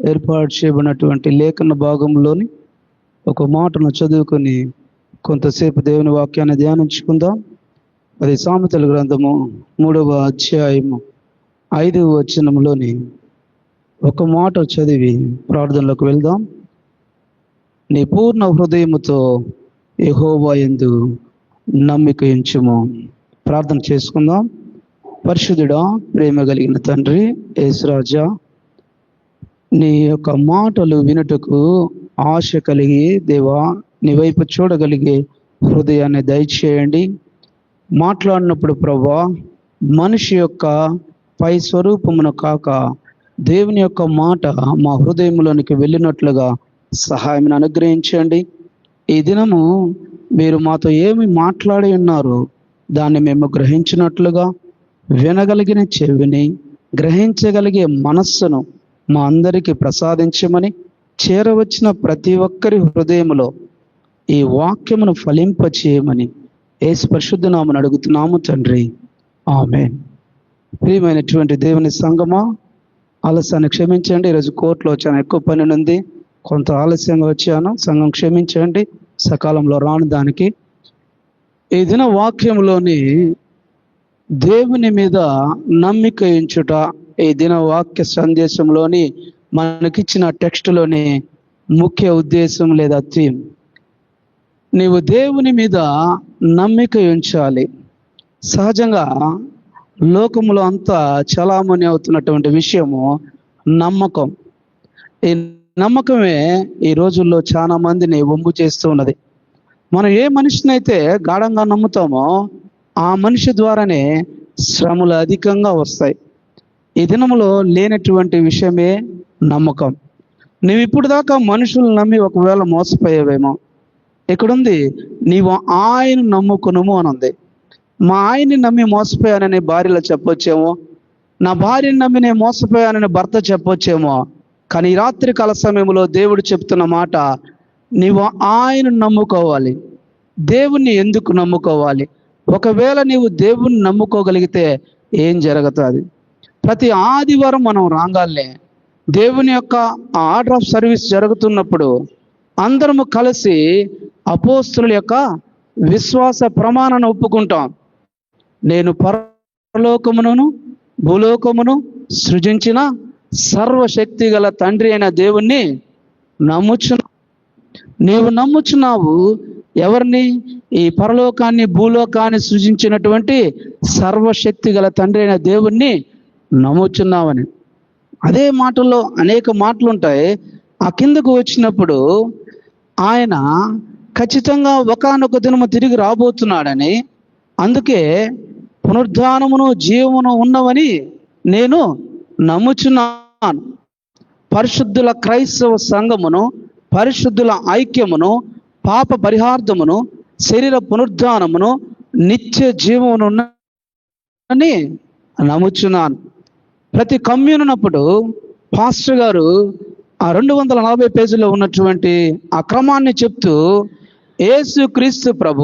ఏర్పాటు చేయబడినటువంటి లేఖన భాగంలోని ఒక మాటను చదువుకొని కొంతసేపు దేవుని వాక్యాన్ని ధ్యానించుకుందాం. అది సామెతల గ్రంథము 3వ అధ్యాయము 5వ వచనంలోని ఒక మాట చదివి ప్రార్థనలోకి వెళ్దాం. నీ పూర్ణ హృదయముతో యెహోవా యందు నమ్మిక ఉంచుము. ప్రార్థన చేసుకుందాం. పరిశుద్ధుడా, ప్రేమ కలిగిన తండ్రి యేసురాజా, నీ యొక్క మాటలు వినుటకు ఆశ కలిగి దేవా నీ వైపు చూడగలిగే హృదయాన్ని దయచేయండి. మాట్లాడినప్పుడు ప్రభా మనిషి యొక్క పై స్వరూపమును కాక దేవుని యొక్క మాట మా హృదయంలోనికి వెళ్ళినట్లుగా సహాయం అనుగ్రహించండి. ఈ దినము మీరు మాతో ఏమి మాట్లాడి ఉన్నారో దాన్ని మేము గ్రహించినట్లుగా వినగలిగిన చెవిని, గ్రహించగలిగే మనస్సును మా అందరికీ ప్రసాదించమని, చేరవచ్చిన ప్రతి ఒక్కరి హృదయములో ఈ వాక్యమును ఫలింపచేయమని యేసు పరిశుద్ధ నామమున అడుగుతున్నాము తండ్రి, ఆమేన్. ప్రియమైనటువంటి దేవుని సంగమా, ఆలస్యాన్ని క్షమించండి. ఈరోజు కోర్టులో చాలా ఎక్కువ పని ఉంది, కొంత ఆలస్యంగా వచ్చాను. సంఘం క్షమించండి, సకాలంలో రాను దానికి. ఈ దిన వాక్యంలోని దేవుని మీద నమ్మిక ఉంచుట, ఈ దిన వాక్య సందేశంలోని మనకిచ్చిన టెక్స్ట్లోని ముఖ్య ఉద్దేశం లేదా థీమ్, నీవు దేవుని మీద నమ్మిక ఉంచాలి. సహజంగా లోకంలో అంతా చలామణి అవుతున్నటువంటి విషయము నమ్మకం. ఈ నమ్మకమే ఈ రోజుల్లో చాలా మందిని వంపు చేస్తూ ఉన్నది. మనం ఏ మనిషినైతే గాఢంగా నమ్ముతామో ఆ మనిషి ద్వారానే శ్రమలు అధికంగా వస్తాయి. ఈ దినములో లేనటువంటి విషయమే నమ్మకం. నువ్వు ఇప్పుడు దాకా మనుషులు నమ్మి ఒకవేళ మోసపోయావేమో, ఇక్కడుంది నీవు ఆయన నమ్ముకునుము అని ఉంది. మా ఆయన్ని నమ్మి మోసపోయానని భార్యలో చెప్పొచ్చేమో, నా భార్యని నమ్మి నేను మోసపోయానని భర్త చెప్పొచ్చేమో. కానీ ఈ రాత్రి కాల సమయంలో దేవుడు చెప్తున్న మాట, నీవు ఆయన నమ్ముకోవాలి. దేవుణ్ణి ఎందుకు నమ్ముకోవాలి? ఒకవేళ నీవు దేవుణ్ణి నమ్ముకోగలిగితే ఏం జరుగుతుంది? ప్రతి ఆదివారం మనం రాగాలే దేవుని యొక్క ఆర్డర్ ఆఫ్ సర్వీస్ జరుగుతున్నప్పుడు అందరము కలిసి అపోస్తుల యొక్క విశ్వాస ప్రమాణాన్ని ఒప్పుకుంటాం. నేను పరలోకమును భూలోకమును సృజించిన సర్వశక్తి గల తండ్రి అయిన దేవుణ్ణి నమ్ముచున్నా. నీవు నమ్ముచున్నావు ఎవరిని? ఈ పరలోకాన్ని భూలోకాన్ని సృజించినటువంటి సర్వశక్తి గల తండ్రి అయిన దేవుణ్ణి నమ్ముచున్నావని. అదే మాటల్లో అనేక మాటలు ఉంటాయి. ఆ కిందకు వచ్చినప్పుడు ఆయన ఖచ్చితంగా ఒకానొక దినము తిరిగి రాబోతున్నాడని, అందుకే పునరుద్ధానమును జీవమును ఉన్నవని నేను నమ్ముచున్నాను. పరిశుద్ధుల క్రైస్తవ సంఘమును, పరిశుద్ధుల ఐక్యమును, పాప పరిహార్థమును, శరీర పునరుద్ధానమును, నిత్య జీవమును అని నమ్ముచున్నాను. ప్రతి కమ్యూనప్పుడు పాస్టర్ గారు ఆ 240 పేజీలో ఉన్నటువంటి ఆ క్రమాన్ని చెప్తూ, యేసు క్రీస్తు ప్రభు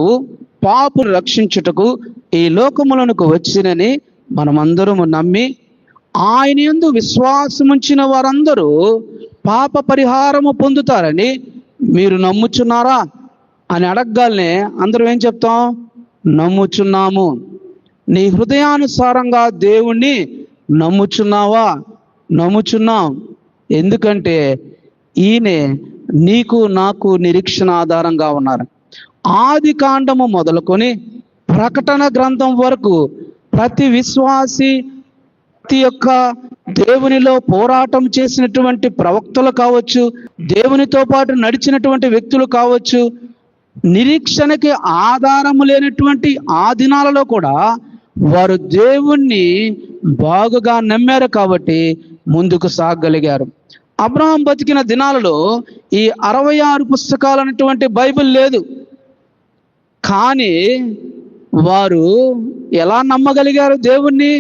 పాపులు రక్షించుటకు ఈ లోకములకు వచ్చినని మనమందరము నమ్మి ఆయన యందు విశ్వాసముంచిన వారందరూ పాప పరిహారము పొందుతారని మీరు నమ్ముచున్నారా అని అడగగానే అందరం ఏం చెప్తాం? నమ్ముచున్నాము. నీ హృదయానుసారంగా దేవుణ్ణి నమ్ముచున్నావా? నమ్ముచున్నాం. ఎందుకంటే ఈయనే నీకు నాకు నిరీక్షణ ఆధారంగా ఉన్నారు. ఆది కాండము మొదలుకొని ప్రకటన గ్రంథం వరకు ప్రతి విశ్వాసి, ప్రతి ఒక్క దేవునిలో పోరాటం చేసినటువంటి ప్రవక్తలు కావచ్చు, దేవునితో పాటు నడిచినటువంటి వ్యక్తులు కావచ్చు, నిరీక్షణకి ఆధారము లేనటువంటి ఆ దినాలలో కూడా వారు దేవుణ్ణి బాగుగా నమ్మారు కాబట్టి ముందుకు సాగగలిగారు. అబ్రహాం బతికిన దినాలలో ఈ 66 పుస్తకాలు అనేటువంటి బైబిల్ లేదు. కానీ వారు ఎలా నమ్మగలిగారు దేవుణ్ణి?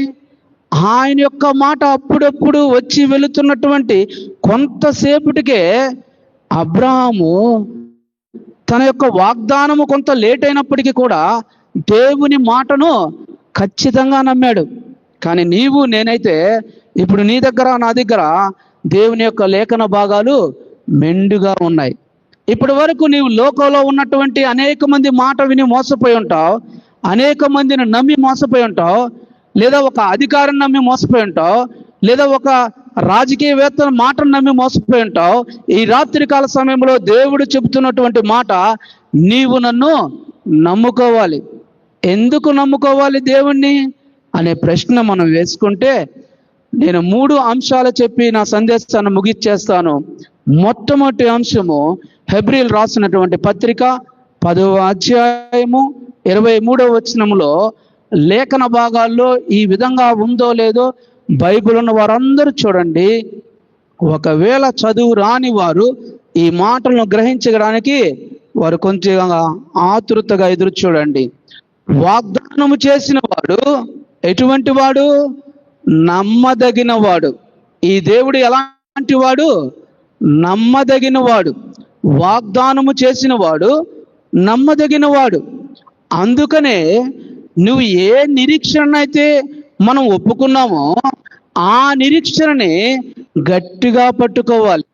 ఆయన యొక్క మాట అప్పుడప్పుడు వచ్చి వెళుతున్నటువంటి కొంతసేపటికే అబ్రహాము తన యొక్క వాగ్దానము కొంత లేట్ అయినప్పటికీ కూడా దేవుని మాటను ఖచ్చితంగా నమ్మాడు. కానీ నీవు నేనైతే ఇప్పుడు నీ దగ్గర నా దగ్గర దేవుని యొక్క లేఖన భాగాలు మెండుగా ఉన్నాయి. ఇప్పటి వరకు నీవు లోకంలో ఉన్నటువంటి అనేక మంది మాట విని మోసపోయి ఉంటావు, అనేక మందిని నమ్మి మోసపోయి ఉంటావు, లేదా ఒక అధికారం నమ్మి మోసపోయి ఉంటావు, లేదా ఒక రాజకీయవేత్తల మాటను నమ్మి మోసపోయి ఉంటావు. ఈ రాత్రికాల సమయంలో దేవుడు చెబుతున్నటువంటి మాట, నీవు నన్ను నమ్ముకోవాలి. ఎందుకు నమ్ముకోవాలి దేవుణ్ణి అనే ప్రశ్న మనం వేసుకుంటే, నేను 3 అంశాలు చెప్పి నా సందేశాన్ని ముగిచ్చేస్తాను. మొట్టమొదటి అంశము, హెబ్రీయులు రాసినటువంటి పత్రిక 10వ అధ్యాయము 23వ వచనంలో లేఖన భాగాల్లో ఈ విధంగా ఉందో లేదో బైబిల్ ఉన్న వారందరూ చూడండి. ఒకవేళ చదువు రాని వారు ఈ మాటలను గ్రహించడానికి వారు కొంచెం ఆతృతగా ఎదురు చూడండి. వాగ్దానము చేసిన వాడు ఎటువంటి వాడు? నమ్మదగిన వాడు. ఈ దేవుడు ఎలాంటి వాడు? నమ్మదగిన వాడు. వాగ్దానము చేసిన వాడు నమ్మదగిన వాడు. అందుకనే నువ్వు ఏ నిరీక్షణ అయితే మనం ఒప్పుకున్నామో ఆ నిరీక్షణని గట్టిగా పట్టుకోవాలి.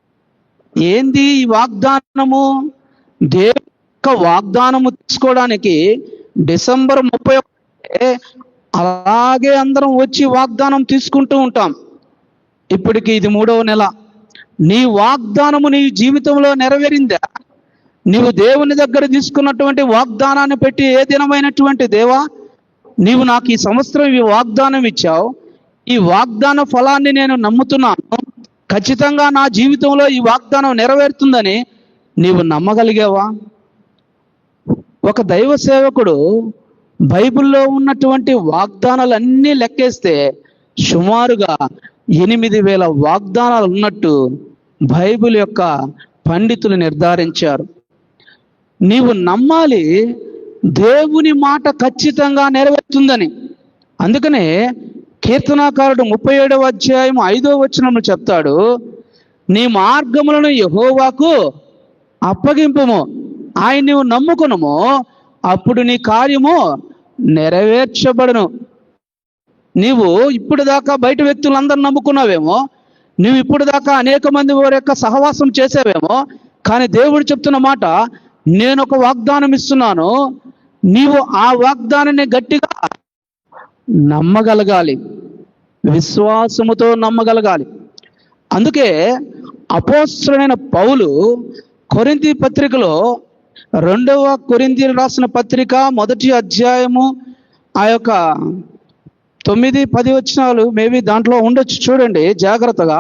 ఏంది ఈ వాగ్దానము? దేవుని యొక్క వాగ్దానము తీసుకోవడానికి డిసెంబర్ 31 అలాగే అందరం వచ్చి వాగ్దానం తీసుకుంటూ ఉంటాం. ఇప్పటికి ఇది 3వ నెల. నీ వాగ్దానము నీ జీవితంలో నెరవేరిందా? నీవు దేవుని దగ్గర తీసుకున్నటువంటి వాగ్దానాన్ని పెట్టి, ఏ దినమైనటువంటి దేవా, నీవు నాకు ఈ సంవత్సరం ఈ వాగ్దానం ఇచ్చావు, ఈ వాగ్దాన ఫలాన్ని నేను నమ్ముతున్నాను, ఖచ్చితంగా నా జీవితంలో ఈ వాగ్దానం నెరవేరుతుందని నీవు నమ్మగలిగావా? ఒక దైవ సేవకుడు బైబిల్లో ఉన్నటువంటి వాగ్దానాలన్నీ లెక్కేస్తే సుమారుగా 8,000 వాగ్దానాలు ఉన్నట్టు బైబిల్ యొక్క పండితులు నిర్ధారించారు. నీవు నమ్మాలి, దేవుని మాట ఖచ్చితంగా నెరవేరుతుందని. అందుకనే కీర్తనాకారుడు 37వ అధ్యాయం 5వ వచనంలో చెప్తాడు, నీ మార్గములను యెహోవాకు అప్పగింపుము, ఆయన నీవు నమ్ముకునుము, అప్పుడు నీ కార్యము నెరవేర్చబడును. నీవు ఇప్పుడు దాకా బయట వ్యక్తులందరూ నమ్ముకున్నావేమో, నువ్వు ఇప్పుడు దాకా అనేక మంది వారి యొక్క సహవాసం చేసావేమో, కానీ దేవుడు చెప్తున్న మాట, నేను ఒక వాగ్దానం ఇస్తున్నాను, నీవు ఆ వాగ్దానాన్ని గట్టిగా నమ్మగలగాలి, విశ్వాసముతో నమ్మగలగాలి. అందుకే అపోస్తలుడైన పౌలు కొరింథీ పత్రికలో 2వ కొరింథీయులు రాసిన పత్రిక 1వ అధ్యాయము ఆ యొక్క 9-10 వచనాలు మేబీ దాంట్లో ఉండొచ్చు, చూడండి జాగ్రత్తగా.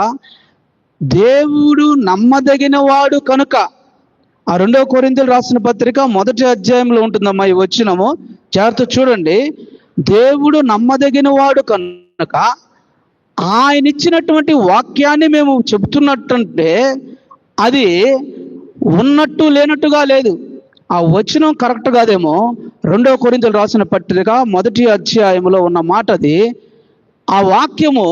దేవుడు నమ్మదగిన వాడు కనుక, ఆ 2వ కొరింథీయులు రాసిన పత్రిక 1వ అధ్యాయంలో ఉంటుందమ్మా ఈ వచనము, జాగ్రత్త చూడండి. దేవుడు నమ్మదగిన వాడు కనుక ఆయన ఇచ్చినటువంటి వాక్యాన్ని మేము చెబుతున్నట్టుంటే అది ఉన్నట్టు లేనట్టుగా లేదు. ఆ వచనం కరెక్ట్ కాదేమో. 2వ కొరింథీయులు రాసిన పత్రిక 1వ అధ్యాయంలో ఉన్న మాట అది. ఆ వాక్యము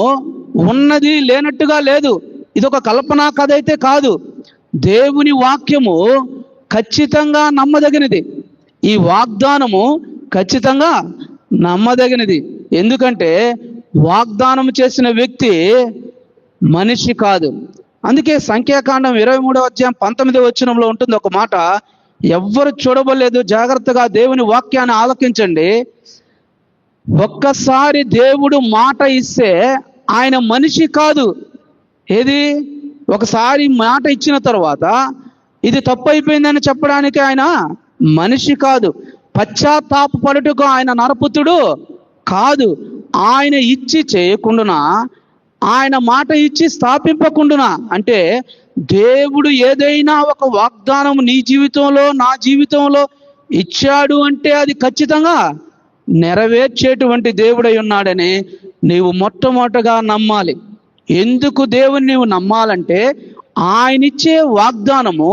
ఉన్నది లేనట్టుగా లేదు. ఇది ఒక కల్పనా కథ అయితే కాదు. దేవుని వాక్యము ఖచ్చితంగా నమ్మదగినది. ఈ వాగ్దానము ఖచ్చితంగా నమ్మదగినది. ఎందుకంటే వాగ్దానం చేసిన వ్యక్తి మనిషి కాదు. అందుకే సంఖ్యాకాండం 23వ అధ్యాయం 19వ వచనంలో ఉంటుంది ఒక మాట, ఎవ్వరు చూడబోలేదు, జాగ్రత్తగా దేవుని వాక్యాన్ని ఆలకించండి. ఒక్కసారి దేవుడు మాట ఇస్తే ఆయన మనిషి కాదు. ఏది? ఒకసారి మాట ఇచ్చిన తర్వాత ఇది తప్పు అయిపోయిందని చెప్పడానికి ఆయన మనిషి కాదు. పశ్చాత్తాపపడుటకు ఆయన నరపుత్రుడు కాదు. ఆయన ఇచ్చి చేయకుండునా, ఆయన మాట ఇచ్చి స్థాపింపకుండునా. అంటే దేవుడు ఏదైనా ఒక వాగ్దానం నీ జీవితంలో నా జీవితంలో ఇచ్చాడు అంటే అది ఖచ్చితంగా నెరవేర్చేటువంటి దేవుడై ఉన్నాడని నీవు మొట్టమొదటగా నమ్మాలి. ఎందుకు దేవుని నీవు నమ్మాలంటే ఆయన ఇచ్చే వాగ్దానము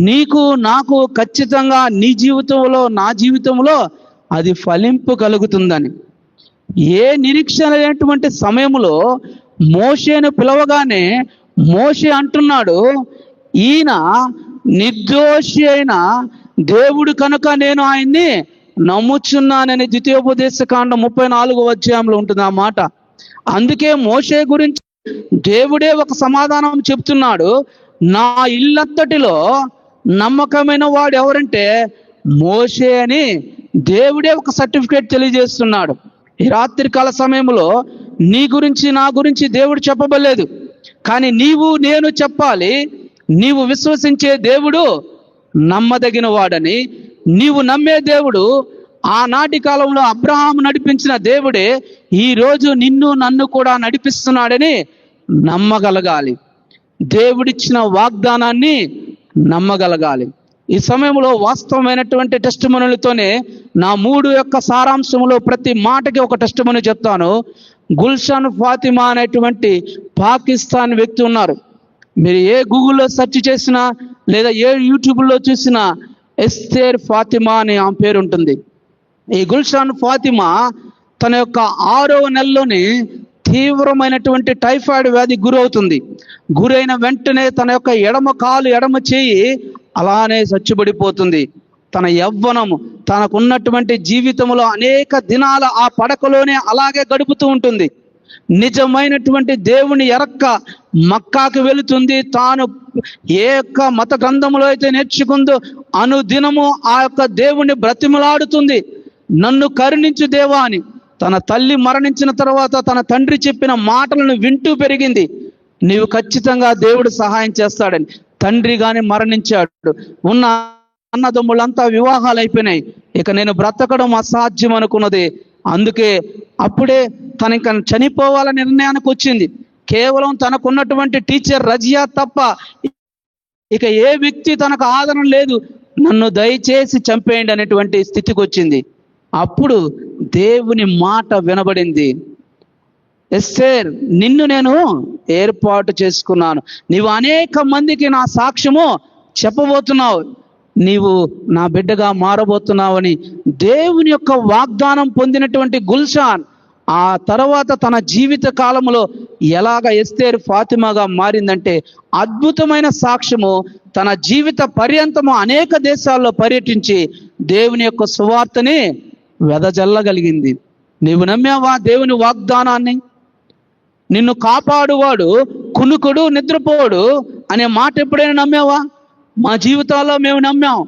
నీకు నాకు ఖచ్చితంగా నీ జీవితంలో నా జీవితంలో అది ఫలింపు కలుగుతుందని. ఏ నిరీక్షణ లేనటువంటి సమయంలో మోషేను పిలవగానే మోషే అంటున్నాడు, ఈయన నిర్దోషి అయిన దేవుడు కనుక నేను ఆయన్ని నమ్ముచున్నానని. ద్వితీయోపదేశ కాండం 34వ అధ్యాయంలో ఉంటుంది ఆ మాట. అందుకే మోషే గురించి దేవుడే ఒక సమాధానం చెప్తున్నాడు. నా ఇల్లంతటిలో నమ్మకమైన వాడు ఎవరంటే మోషే అని దేవుడే ఒక సర్టిఫికేట్ తెలియజేస్తున్నాడు. ఈ రాత్రికాల సమయంలో నీ గురించి నా గురించి దేవుడు చెప్పబడలేదు, కానీ నీవు నేను చెప్పాలి. నీవు విశ్వసించే దేవుడు నమ్మదగిన వాడని, నీవు నమ్మే దేవుడు ఆనాటి కాలంలో అబ్రహాము నడిపించిన దేవుడే ఈరోజు నిన్ను నన్ను కూడా నడిపిస్తున్నాడని నమ్మగలగాలి. దేవుడిచ్చిన వాగ్దానాన్ని నమ్మగలగాలి. ఈ సమయంలో వాస్తవమైనటువంటి టెస్టిమనీలతోనే నా 3 యొక్క సారాంశంలో ప్రతి మాటకి ఒక టెస్టిమనీ చెప్తాను. గుల్షన్ ఫాతిమా అనేటువంటి పాకిస్తాన్ వ్యక్తి ఉన్నారు. మీరు ఏ గూగుల్లో సెర్చ్ చేసినా లేదా ఏ యూట్యూబ్లో చూసినా ఎస్తేర్ ఫాతిమా అని ఆమె పేరు ఉంటుంది. ఈ గుల్షన్ ఫాతిమా తన యొక్క 6వ నెలలోనే తీవ్రమైనటువంటి టైఫాయిడ్ వ్యాధి గురవుతుంది. గురైన వెంటనే తన యొక్క ఎడమ కాలు ఎడమ చేయి అలానే చచ్చుబడిపోతుంది. తన యవ్వనము తనకున్నటువంటి జీవితంలో అనేక దినాల ఆ పడకలోనే అలాగే గడుపుతూ ఉంటుంది. నిజమైనటువంటి దేవుని ఎరక్క మక్కాకు వెళుతుంది. తాను ఏ యొక్క మత గ్రంథంలో అయితే నేర్చుకుందో అనుదినము ఆ యొక్క దేవుని బ్రతిమలాడుతుంది. నన్ను కరుణించు దేవా అని. తన తల్లి మరణించిన తర్వాత తన తండ్రి చెప్పిన మాటలను వింటూ పెరిగింది. నీవు ఖచ్చితంగా దేవుడు సహాయం చేస్తాడని. తండ్రి గాని మరణించాడు. ఉన్న అన్నదమ్ములంతా వివాహాలు అయిపోయినాయి. ఇక నేను బ్రతకడం అసాధ్యం అనుకున్నది. అందుకే అప్పుడే తన ఇంకా చనిపోవాలనే నిర్ణయానికి వచ్చింది. కేవలం తనకున్నటువంటి టీచర్ రజియా తప్ప ఇక ఏ వ్యక్తి తనకు ఆదరణ లేదు. నన్ను దయచేసి చంపేయండి అనేటువంటి స్థితికి వచ్చింది. అప్పుడు దేవుని మాట వినబడింది. ఎస్తేర్, నిన్ను నేను ఏర్పాటు చేసుకున్నాను. నీవు అనేక మందికి నా సాక్ష్యము చెప్పబోతున్నావు. నీవు నా బిడ్డగా మారబోతున్నావని దేవుని యొక్క వాగ్దానం పొందినటువంటి గుల్షాన్ ఆ తర్వాత తన జీవిత కాలంలో ఎలాగ ఎస్తేర్ ఫాతిమాగా మారిందంటే అద్భుతమైన సాక్ష్యము. తన జీవిత పర్యంతము అనేక దేశాల్లో పర్యటించి దేవుని యొక్క సువార్తని వెదజల్లగలిగింది. నీవు నమ్మావా దేవుని వాగ్దానాన్ని? నిన్ను కాపాడువాడు కునుకుడు నిద్రపోడు అనే మాట ఎప్పుడైనా నమ్మావా? మా జీవితాల్లో మేము నమ్మాం.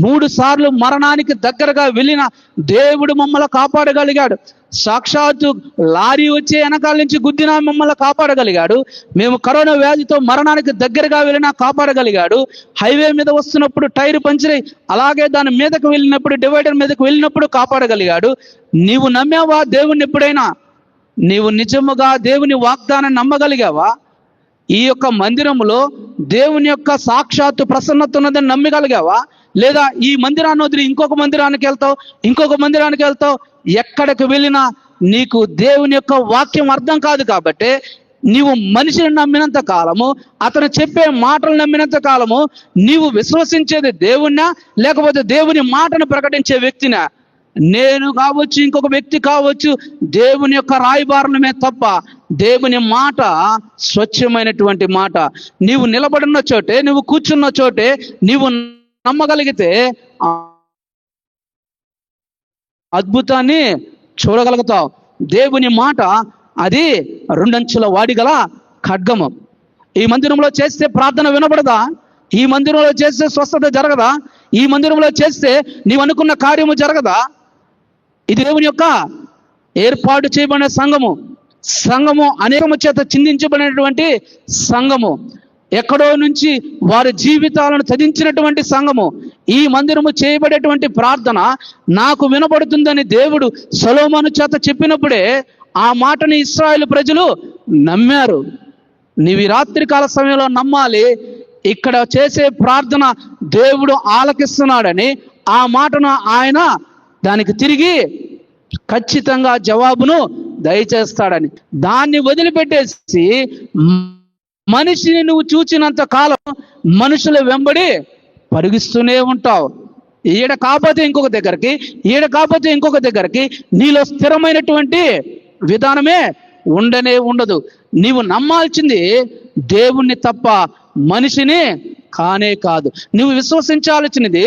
3 సార్లు మరణానికి దగ్గరగా వెళ్ళిన దేవుడు మమ్మల్ని కాపాడగలిగాడు. సాక్షాత్తు లారీ వచ్చే వెనకాల నుంచి గుద్దినా మమ్మల్ని కాపాడగలిగాడు. మేము కరోనా వ్యాధితో మరణానికి దగ్గరగా వెళ్ళినా కాపాడగలిగాడు. హైవే మీద వస్తున్నప్పుడు టైర్ పంచరై అలాగే దాని మీదకు వెళ్ళినప్పుడు డివైడర్ మీదకు వెళ్ళినప్పుడు కాపాడగలిగాడు. నీవు నమ్మావా దేవుణ్ణి ఎప్పుడైనా? నీవు నిజముగా దేవుని వాగ్దానాన్ని నమ్మగలిగావా? ఈ యొక్క మందిరంలో దేవుని యొక్క సాక్షాత్తు ప్రసన్నత ఉన్నదని నమ్మగలిగావా? లేదా ఈ మందిరాన్ని వదిలి ఇంకొక మందిరానికి వెళ్తావు. ఎక్కడికి వెళ్ళినా నీకు దేవుని యొక్క వాక్యం అర్థం కాదు. కాబట్టి నీవు మనిషిని నమ్మినంత కాలము, అతను చెప్పే మాటలు నమ్మినంత కాలము నీవు విశ్వసించేది దేవుణ్ణా లేకపోతే దేవుని మాటను ప్రకటించే వ్యక్తినా? నేను కావచ్చు, ఇంకొక వ్యక్తి కావచ్చు, దేవుని యొక్క రాయబారులమే తప్ప దేవుని మాట స్వచ్ఛమైనటువంటి మాట. నీవు నిలబడిన చోటే, నువ్వు కూర్చున్న చోటే నీవు నమ్మగలిగితే అద్భుతాన్ని చూడగలుగుతావు. దేవుని మాట అది 2 అంచుల వాడిగల ఖడ్గము. ఈ మందిరంలో చేస్తే ప్రార్థన వినబడదా? ఈ మందిరంలో చేస్తే స్వస్థత జరగదా? ఈ మందిరంలో చేస్తే నీవు అనుకున్న కార్యము జరగదా? ఇది దేవుని యొక్క ఏర్పాటు చేయబడిన సంఘము అనేకము చేత చిందించబడినటువంటి సంఘము. ఎక్కడో నుంచి వారి జీవితాలను త్యజించినటువంటి సంఘము. ఈ మందిరము చేయబడేటువంటి ప్రార్థన నాకు వినబడుతుందని దేవుడు సొలొమోను చేత చెప్పినప్పుడే ఆ మాటని ఇశ్రాయేలు ప్రజలు నమ్మారు. నీవు ఈ రాత్రికాల సమయంలో నమ్మాలి. ఇక్కడ చేసే ప్రార్థన దేవుడు ఆలకిస్తున్నాడని, ఆ మాటను ఆయన దానికి తిరిగి ఖచ్చితంగా జవాబును దయచేస్తాడని. దాన్ని వదిలిపెట్టేసి మనిషిని నువ్వు చూచినంత కాలం మనుషుల వెంబడి పరుగిస్తూనే ఉంటావు. ఈడ కాకపోతే ఇంకొక దగ్గరికి నీలో స్థిరమైనటువంటి విధానమే ఉండదు. నీవు నమ్మాల్సింది దేవుణ్ణి తప్ప మనిషిని కానే కాదు. నువ్వు విశ్వసించాల్సినది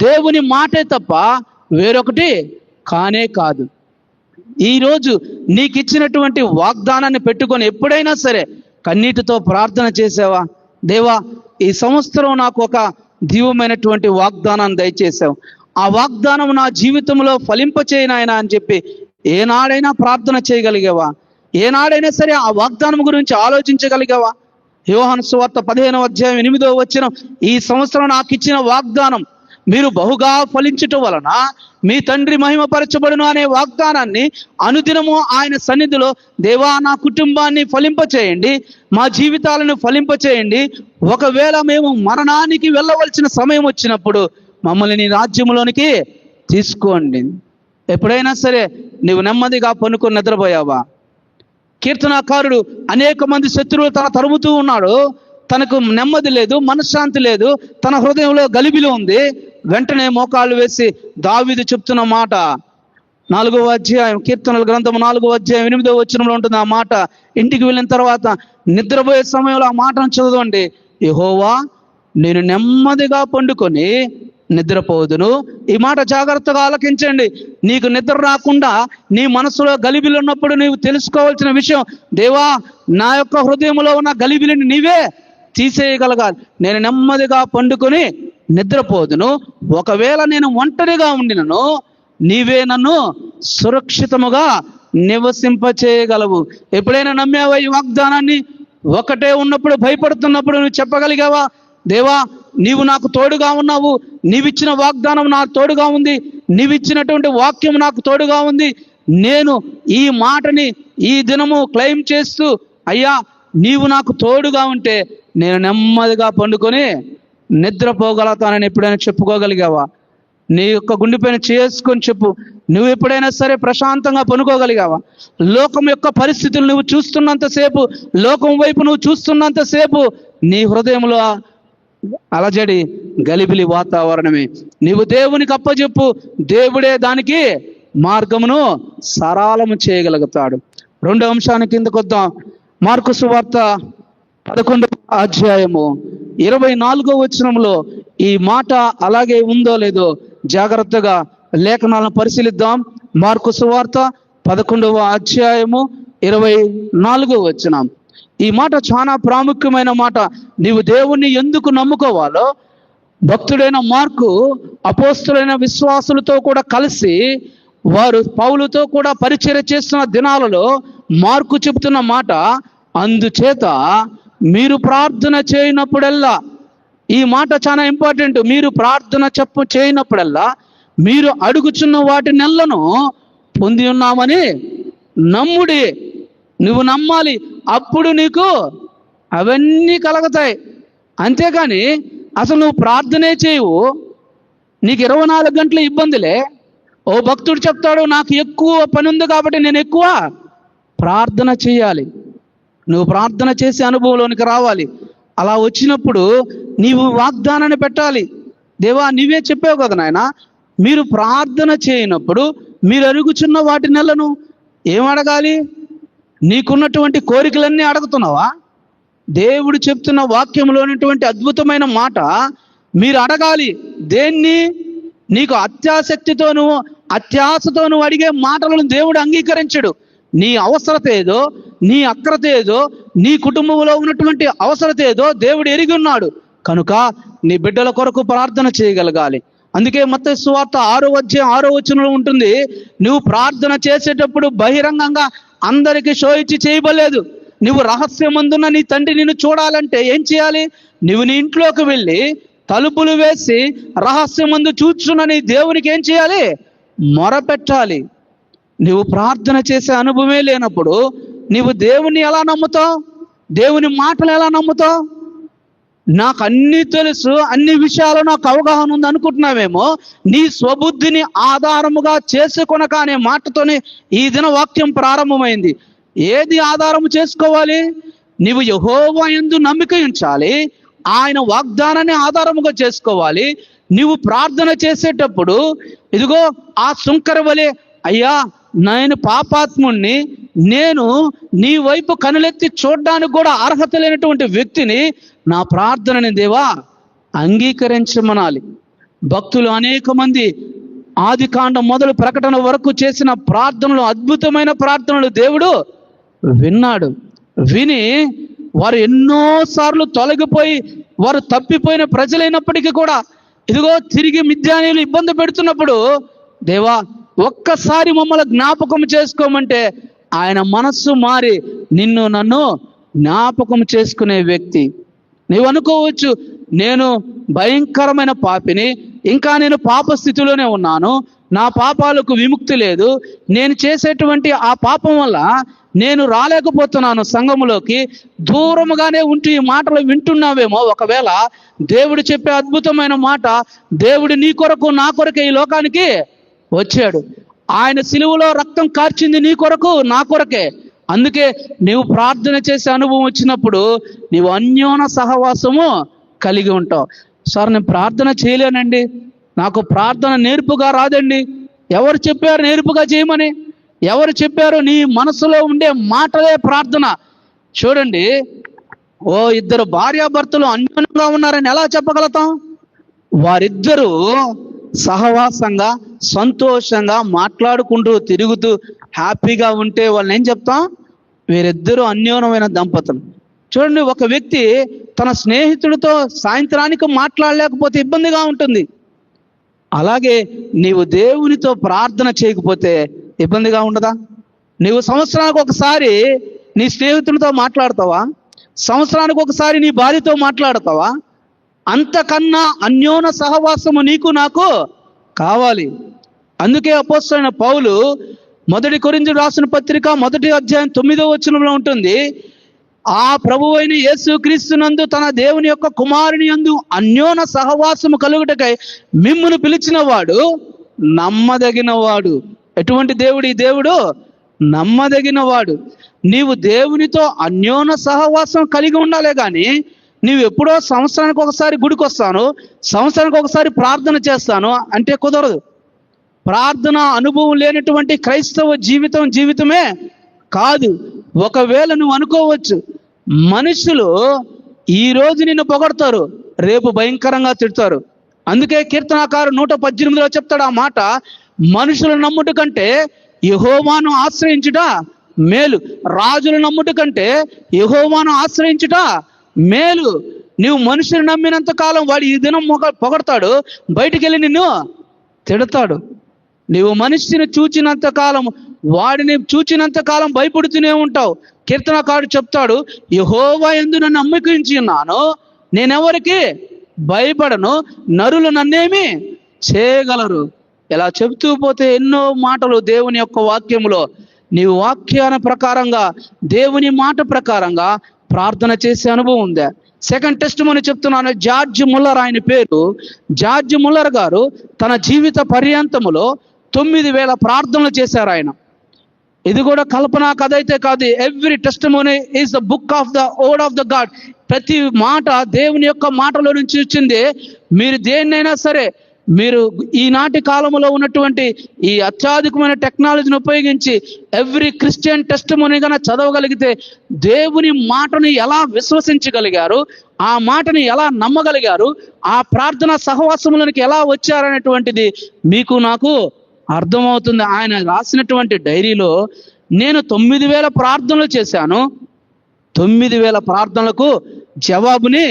దేవుని మాటే తప్ప వేరొకటి కానే కాదు. ఈరోజు నీకు ఇచ్చినటువంటి వాగ్దానాన్ని పెట్టుకొని ఎప్పుడైనా సరే కన్నీటితో ప్రార్థన చేసావా? దేవా, ఈ సంవత్సరం నాకు ఒక దివ్యమైనటువంటి వాగ్దానాన్ని దయచేసావు, ఆ వాగ్దానం నా జీవితంలో ఫలింపచేయనాయన అని చెప్పి ఏనాడైనా ప్రార్థన చేయగలిగావా? ఏనాడైనా సరే ఆ వాగ్దానం గురించి ఆలోచించగలిగావా? యోహాను సువార్త 15:8 ఈ సంవత్సరం నాకు ఇచ్చిన వాగ్దానం, మీరు బహుగా ఫలించటం వలన మీ తండ్రి మహిమపరచబడును అనే వాగ్దానాన్ని అనుదినము ఆయన సన్నిధిలో, దేవా నా కుటుంబాన్ని ఫలింపచేయండి, మా జీవితాలను ఫలింపచేయండి, ఒకవేళ మేము మరణానికి వెళ్ళవలసిన సమయం వచ్చినప్పుడు మమ్మల్ని నీ రాజ్యంలోనికి తీసుకోండి. ఎప్పుడైనా సరే నువ్వు నెమ్మదిగా పనుకొని నిద్రపోయావా? కీర్తనాకారుడు అనేక మంది శత్రువులు తన తరుముతూ ఉన్నాడు, తనకు నెమ్మది లేదు, మనశ్శాంతి లేదు, తన హృదయంలో గలిబిలి ఉంది. వెంటనే మోకాళ్ళు వేసి దావీదు చెప్తున్న మాట 4వ అధ్యాయం, కీర్తనల గ్రంథం 4వ అధ్యాయం 8వ ఉంటుంది ఆ మాట. ఇంటికి వెళ్ళిన తర్వాత నిద్రపోయే సమయంలో ఆ మాటను చదవండి. యెహోవా, నేను నెమ్మదిగా పండుకొని నిద్రపోదును. ఈ మాట జాగ్రత్తగా ఆలకించండి. నీకు నిద్ర రాకుండా నీ మనసులో గలిబిలి ఉన్నప్పుడు నీవు తెలుసుకోవాల్సిన విషయం, దేవా నా యొక్క హృదయంలో ఉన్న గలిబిలిని నీవే తీసేయగలగాలి. నేను నెమ్మదిగా పండుకొని నిద్రపోదును, ఒకవేళ నేను ఒంటరిగా ఉండినను నీవే నన్ను సురక్షితముగా నివసింపచేయగలవు. ఎప్పుడైనా నమ్మావా ఈ వాగ్దానాన్ని? ఒకటే ఉన్నప్పుడు, భయపడుతున్నప్పుడు నువ్వు చెప్పగలిగావా? దేవా నీవు నాకు తోడుగా ఉన్నావు, నీవిచ్చిన వాగ్దానం నాకు తోడుగా ఉంది, నీవిచ్చినటువంటి వాక్యం నాకు తోడుగా ఉంది, నేను ఈ మాటని ఈ దినము క్లెయిమ్ చేస్తూ, అయ్యా నీవు నాకు తోడుగా ఉంటే నేను నెమ్మదిగా పండుకొని నిద్రపోగలుగుతానని ఎప్పుడైనా చెప్పుకోగలిగావా? నీ యొక్క గుండెపైన చేసుకొని చెప్పు. నువ్వు ఎప్పుడైనా సరే ప్రశాంతంగా పనుకోగలిగావా? లోకం యొక్క పరిస్థితులు నువ్వు చూస్తున్నంతసేపు, లోకం వైపు నువ్వు చూస్తున్నంతసేపు నీ హృదయంలో అలజడి, గలిబిలి వాతావరణమే. నీవు దేవునికి అప్పచెప్పు, దేవుడే దానికి మార్గమును సరళము చేయగలుగుతాడు. 2వ అంశానికి కిందకు వద్దాం. మార్కు సువార్త 11వ అధ్యాయము 24వ ఈ మాట అలాగే ఉందో లేదో జాగ్రత్తగా లేఖనాలను పరిశీలిద్దాం. మార్కు సువార్త 11వ అధ్యాయము 24వ ఈ మాట చాలా ప్రాముఖ్యమైన మాట. నీవు దేవుణ్ణి ఎందుకు నమ్ముకోవాలో భక్తుడైన మార్కు అపోస్తులైన విశ్వాసులతో కూడా కలిసి, వారు పౌలుతో కూడా పరిచర్య చేస్తున్న దినాలలో మార్కు చెబుతున్న మాట, అందుచేత మీరు ప్రార్థన చేయనప్పుడల్లా, ఈ మాట చాలా ఇంపార్టెంట్, మీరు ప్రార్థన చేయనప్పుడల్లా మీరు అడుగుచున్న వాటి నెలను పొంది ఉన్నామని నమ్ముడి. నువ్వు నమ్మాలి, అప్పుడు నీకు అవన్నీ కలుగుతాయి. అంతేకాని అసలు నువ్వు ప్రార్థనే చేయవు, నీకు 24 గంటల ఇబ్బందులే. ఓ భక్తుడు చెప్తాడు, నాకు ఎక్కువ పని ఉంది కాబట్టి నేను ఎక్కువ ప్రార్థన చేయాలి. నువ్వు ప్రార్థన చేసే అనుభవంలోనికి రావాలి. అలా వచ్చినప్పుడు నీవు వాగ్దానాన్ని పెట్టాలి. దేవా నీవే చెప్పావు కదా నాయన, మీరు ప్రార్థన చేయనప్పుడు మీరు అడుగుచున్న వాటి నెలను ఏం అడగాలి? నీకున్నటువంటి కోరికలన్నీ అడుగుతున్నావా? దేవుడు చెప్తున్న వాక్యంలోనటువంటి అద్భుతమైన మాట, మీరు అడగాలి. దేన్ని? నీకు అత్యాసక్తితోనూ అత్యాశతోనూ అడిగే మాటలను దేవుడు అంగీకరించడు. నీ అవసరత ఏదో, నీ అక్రత ఏదో, నీ కుటుంబంలో ఉన్నటువంటి అవసరత ఏదో దేవుడు ఎరిగి ఉన్నాడు. కనుక నీ బిడ్డల కొరకు ప్రార్థన చేయగలగాలి. అందుకే మత్తయి సువార్త 6వ అధ్యాయం 6వ ఉంటుంది, నువ్వు ప్రార్థన చేసేటప్పుడు బహిరంగంగా అందరికీ షో ఇచ్చి చేయబడలేదు. నువ్వు రహస్యమందున్న నీ తండ్రి నిన్ను చూడాలంటే ఏం చేయాలి? నువ్వు నీ ఇంట్లోకి వెళ్ళి తలుపులు వేసి రహస్యమందు చూచున్న నీ దేవునికి ఏం చేయాలి? మొరపెట్టాలి. నువ్వు ప్రార్థన చేసే అనుభవమే లేనప్పుడు నీవు దేవుని ఎలా నమ్ముతావు? దేవుని మాటలు ఎలా నమ్ముతావు? నాకు అన్నీ తెలుసు, అన్ని విషయాలు నాకు అవగాహన ఉంది అనుకుంటున్నావేమో. నీ స్వబుద్ధిని ఆధారముగా చేసుకొనక అనే మాటతోనే ఈ దిన వాక్యం ప్రారంభమైంది. ఏది ఆధారము చేసుకోవాలి? నీవు యెహోవా యందు నమ్మిక ఉంచాలి, ఆయన వాగ్దానాన్ని ఆధారముగా చేసుకోవాలి. నీవు ప్రార్థన చేసేటప్పుడు ఇదిగో ఆ సుంకర వలె, అయ్యా నేను పాపాత్ముణ్ణి, నేను నీ వైపు కనులెత్తి చూడడానికి కూడా అర్హత లేనటువంటి వ్యక్తిని, నా ప్రార్థనని దేవా అంగీకరించమనాలి. భక్తులు అనేక మంది ఆదికాండం మొదలు ప్రకటన వరకు చేసిన ప్రార్థనలు, అద్భుతమైన ప్రార్థనలు దేవుడు విన్నాడు. విని వారు ఎన్నోసార్లు తొలగిపోయి వారు తప్పిపోయిన ప్రజలైనప్పటికీ కూడా ఇదిగో తిరిగి మిద్యానీయులు ఇబ్బంది పెడుతున్నప్పుడు, దేవా ఒక్కసారి మమ్మల్ని జ్ఞాపకం చేసుకోమంటే ఆయన మనస్సు మారి నిన్ను నన్ను జ్ఞాపకం చేసుకునే వ్యక్తి. నీవు అనుకోవచ్చు, నేను భయంకరమైన పాపిని, ఇంకా నేను పాప స్థితిలోనే ఉన్నాను, నా పాపాలకు విముక్తి లేదు, నేను చేసేటువంటి ఆ పాపం వల్ల నేను రాలేకపోతున్నాను సంఘములోకి, దూరముగానే ఉంటూ ఈ మాటలు వింటున్నావేమో. ఒకవేళ దేవుడు చెప్పే అద్భుతమైన మాట, దేవుడు నీ కొరకు నా కొరకే ఈ లోకానికి వచ్చాడు. ఆయన సిలువలో రక్తం కార్చింది నీ కొరకు నా కొరకే. అందుకే నీవు ప్రార్థన చేసే అనుభవం వచ్చినప్పుడు నీవు అన్యోన సహవాసము కలిగి ఉంటావు. సార్ నేను ప్రార్థన చేయలేనండి, నాకు ప్రార్థన నేర్పుగా రాదండి. ఎవరు చెప్పారు నేర్పుగా చేయమని? ఎవరు చెప్పారు? నీ మనసులో ఉండే మాటలే ప్రార్థన. చూడండి, ఓ ఇద్దరు భార్యాభర్తలు అన్యోన్యంగా ఉన్నారని ఎలా చెప్పగలుగుతాం? వారిద్దరూ సహవాసంగా సంతోషంగా మాట్లాడుకుంటూ తిరుగుతూ హ్యాపీగా ఉంటే వాళ్ళని ఏం చెప్తాం? వీరిద్దరూ అన్యోన్యమైన దంపతులు. చూడండి, ఒక వ్యక్తి తన స్నేహితుడితో సాయంత్రానికి మాట్లాడలేకపోతే ఇబ్బందిగా ఉంటుంది. అలాగే నీవు దేవునితో ప్రార్థన చేయకపోతే ఇబ్బందిగా ఉండదా? నీవు సంవత్సరానికి ఒకసారి నీ స్నేహితుడితో మాట్లాడతావా? సంవత్సరానికి ఒకసారి నీ భార్యతో మాట్లాడతావా? అంతకన్నా అన్యోన సహవాసము నీకు నాకు కావాలి. అందుకే అపోస్తలుడైన పౌలు 1 కొరింథీయులకు రాసిన పత్రిక 1వ అధ్యాయం 9వ వచనంలో ఉంటుంది, ఆ ప్రభువైన యేసుక్రీస్తునందు తన దేవుని యొక్క కుమారుని యందు అన్యోన సహవాసము కలుగుటకై మిమ్మును పిలిచిన వాడు నమ్మదగిన వాడు. ఎటువంటి దేవుడు ఈ దేవుడు? నమ్మదగిన వాడు. నీవు దేవునితో అన్యోన సహవాసం కలిగి ఉండాలే కానీ నీవు ఎప్పుడో సంవత్సరానికి ఒకసారి గుడికి వస్తాను, సంవత్సరానికి ఒకసారి ప్రార్థన చేస్తాను అంటే కుదరదు. ప్రార్థన అనుభవం లేనటువంటి క్రైస్తవ జీవితమే కాదు. ఒకవేళ నువ్వు అనుకోవచ్చు, మనుషులు ఈరోజు నిన్ను పొగడతారు, రేపు భయంకరంగా తిడతారు. అందుకే కీర్తనాకారు 118లో చెప్తాడు ఆ మాట, మనుషులు నమ్ముట కంటే యెహోవాను ఆశ్రయించుట మేలు, రాజులు నమ్ముట కంటే యెహోవాను ఆశ్రయించుట మేలు. నువ్వు మనుషులు నమ్మినంత కాలం వాడు ఈ దినం పొగడతాడు, బయటికి వెళ్ళి నిన్ను తిడతాడు. నీవు మనిషిని చూచినంత కాలం, వాడిని చూచినంత కాలం భయపడుతూనే ఉంటావు. కీర్తనకారుడు చెప్తాడు, యెహోవా యందు నన్ను నమ్మకించి ఉన్నాను, నేనెవరికి భయపడను, నరులు నన్నేమి చేయగలరు. ఇలా చెబుతూ పోతే ఎన్నో మాటలు దేవుని యొక్క వాక్యములో. నీవు వాక్యాన ప్రకారంగా, దేవుని మాట ప్రకారంగా ప్రార్థన చేసే అనుభవం ఉందా? సెకండ్ టెస్టిమనీ చెప్తున్నాను. జార్జ్ ముల్లర్ ఆయన పేరు. జార్జ్ ముల్లర్ గారు తన జీవిత పర్యంతములో 9,000 ప్రార్థనలు చేశారు ఆయన. ఇది కూడా కల్పన కథ అయితే కాదు. Every testimony is the book of the word of the God. ప్రతి మాట దేవుని యొక్క మాటలో నుంచి వచ్చింది. మీరు దేన్నైనా సరే, మీరు ఈనాటి కాలంలో ఉన్నటువంటి ఈ అత్యాధునికమైన టెక్నాలజీని ఉపయోగించి ఎవ్రీ క్రిస్టియన్ టెస్టిమనీ కన్నా చదవగలిగితే దేవుని మాటను ఎలా విశ్వసించగలిగారు, ఆ మాటని ఎలా నమ్మగలిగారు, ఆ ప్రార్థన సహవాసములకి ఎలా వచ్చారనేటువంటిది మీకు నాకు అర్థమవుతుంది. ఆయన రాసినటువంటి డైరీలో నేను 9,000 ప్రార్థనలు చేశాను, 9,000 ప్రార్థనలకు జవాబుని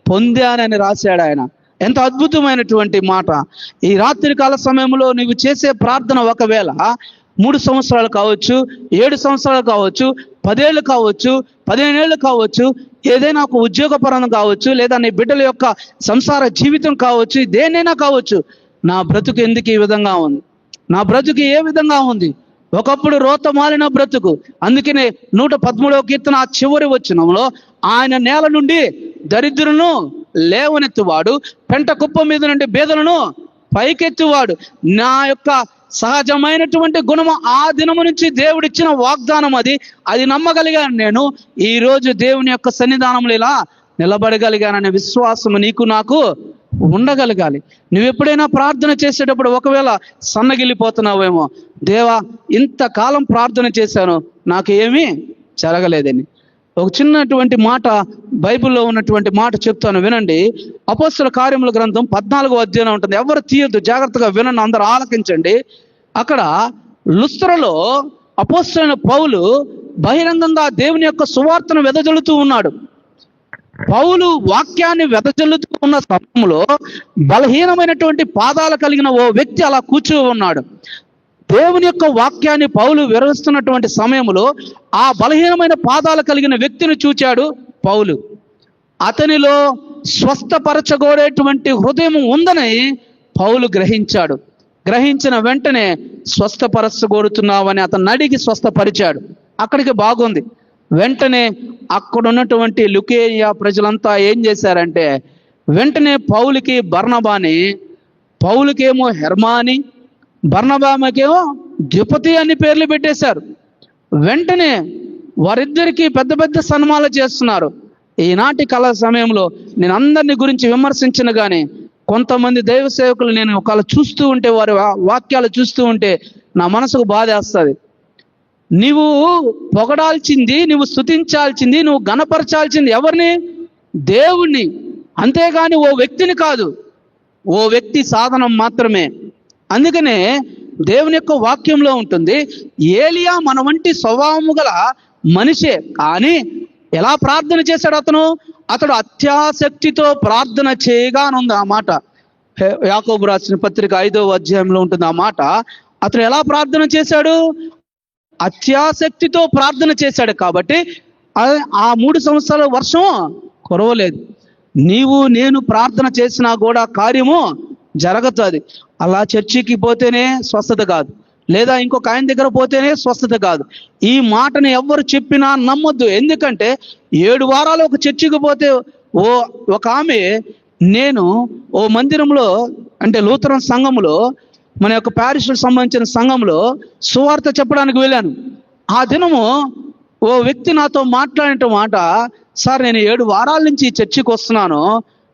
పొందానని రాశాడు ఆయన. ఎంత అద్భుతమైనటువంటి మాట. ఈ రాత్రికాల సమయంలో నీవు చేసే ప్రార్థన ఒకవేళ 3 సంవత్సరాలు కావచ్చు, 7 సంవత్సరాలు కావచ్చు, 10 ఏళ్ళు కావచ్చు, 15 ఏళ్ళు కావచ్చు, ఏదైనా ఒక ఉద్యోగపరంగా కావచ్చు, లేదా నీ బిడ్డల యొక్క సంసార జీవితం కావచ్చు, దేనైనా కావచ్చు. నా బ్రతుకు ఎందుకు ఈ విధంగా ఉంది, నా బ్రతుకు ఏ విధంగా ఉంది? ఒకప్పుడు రోతమాలిన బ్రతుకు. అందుకనే 113వ కీర్తన ఆ చివరి వచనంలో, ఆయన నేల నుండి దరిద్రులను లేవనెత్తువాడు, పెంట కుప్ప మీద నుండి బేదలను పైకెత్తువాడు. నా యొక్క సహజమైనటువంటి గుణము ఆ దినము నుంచి దేవుడిచ్చిన వాగ్దానం అది నమ్మగలిగాను. నేను ఈరోజు దేవుని యొక్క సన్నిధానంలో ఇలా నిలబడగలిగాననే విశ్వాసము నీకు నాకు ఉండగలగాలి. నువ్వు ఎప్పుడైనా ప్రార్థన చేసేటప్పుడు ఒకవేళ సన్నగిల్లిపోతున్నావేమో, దేవా ఇంతకాలం ప్రార్థన చేశాను, నాకు ఏమీ జరగలేదని. ఒక చిన్నటువంటి మాట, బైబిల్లో ఉన్నటువంటి మాట చెప్తాను వినండి. అపోస్తలుల కార్యముల గ్రంథం 14వ అధ్యాయం ఉంటుంది. ఎవరు తీయద్దు, జాగ్రత్తగా వినండి, అందరూ ఆలకించండి. అక్కడ లుస్త్రలో అపోస్తలుడైన పౌలు బహిరంగంగా దేవుని యొక్క సువార్తను వెదజల్లుతూ ఉన్నాడు. పౌలు వాక్యాన్ని వెదజల్లుతూ ఉన్న సమయంలో బలహీనమైనటువంటి పాదాలు కలిగిన ఓ వ్యక్తి అలా కూర్చో ఉన్నాడు. దేవుని యొక్క వాక్యాన్ని పౌలు వివరిస్తున్నటువంటి సమయంలో ఆ బలహీనమైన పాదాలు కలిగిన వ్యక్తిని చూచాడు పౌలు. అతనిలో స్వస్థపరచగోడేటువంటి హృదయం ఉందని పౌలు గ్రహించాడు. గ్రహించిన వెంటనే స్వస్థపరచగోరుతున్నావని అతన్ని అడిగి స్వస్థపరిచాడు. అక్కడికి బాగుంది. వెంటనే అక్కడ ఉన్నటువంటి లుకేయా ప్రజలంతా ఏం చేశారంటే వెంటనే పౌలుకి బర్నబాని, పౌలుకేమో హెర్మాని, బర్నబామకేమో ద్విపతి అని పేర్లు పెట్టేశారు. వెంటనే వారిద్దరికీ పెద్ద పెద్ద సన్మానాలు చేస్తున్నారు. ఈనాటి కళ సమయంలో నేను అందరిని గురించి విమర్శించిన కానీ కొంతమంది దైవ సేవకులు నేను ఒకవేళ చూస్తూ ఉంటే, వారి వాక్యాలు చూస్తూ ఉంటే నా మనసుకు బాధేస్తుంది. నీవు పొగడాల్సింది, నువ్వు స్తుతించాల్సింది, నువ్వు గణపరచాల్సింది ఎవరిని? దేవుణ్ణి. అంతేగాని ఓ వ్యక్తిని కాదు. ఓ వ్యక్తి సాధనం మాత్రమే. అందుకనే దేవుని యొక్క వాక్యంలో ఉంటుంది, ఏలియా మన వంటి స్వభావము గల మనిషే, కానీ ఎలా ప్రార్థన చేశాడు అతడు అత్యాసక్తితో ప్రార్థన చేయగా అని ఉంది ఆ మాట. యాకోబు రాసిన పత్రిక 5వ అధ్యాయంలో ఉంటుంది ఆ మాట. అతడు ఎలా ప్రార్థన చేశాడు? అత్యాసక్తితో ప్రార్థన చేశాడు. కాబట్టి ఆ 3 సంవత్సరాల వర్షం కురవలేదు. నీవు నేను ప్రార్థన చేసినా కూడా కార్యము జరుగుతుంది. అలా చర్చికి పోతేనే స్వస్థత కాదు, లేదా ఇంకొక ఆయన దగ్గర పోతేనే స్వస్థత కాదు. ఈ మాటని ఎవ్వరు చెప్పినా నమ్మొద్దు. ఎందుకంటే 7 వారాలు ఒక చర్చికి పోతే ఒక ఆమె, నేను ఓ మందిరంలో అంటే లూథరన్ సంఘంలో మన యొక్క ప్యారిష్కు సంబంధించిన సంఘంలో సువార్త చెప్పడానికి వెళ్ళాను. ఆ దినము ఓ వ్యక్తి నాతో మాట్లాడిన మాట, సార్ నేను 7 వారాల నుంచి చర్చికి వస్తున్నాను,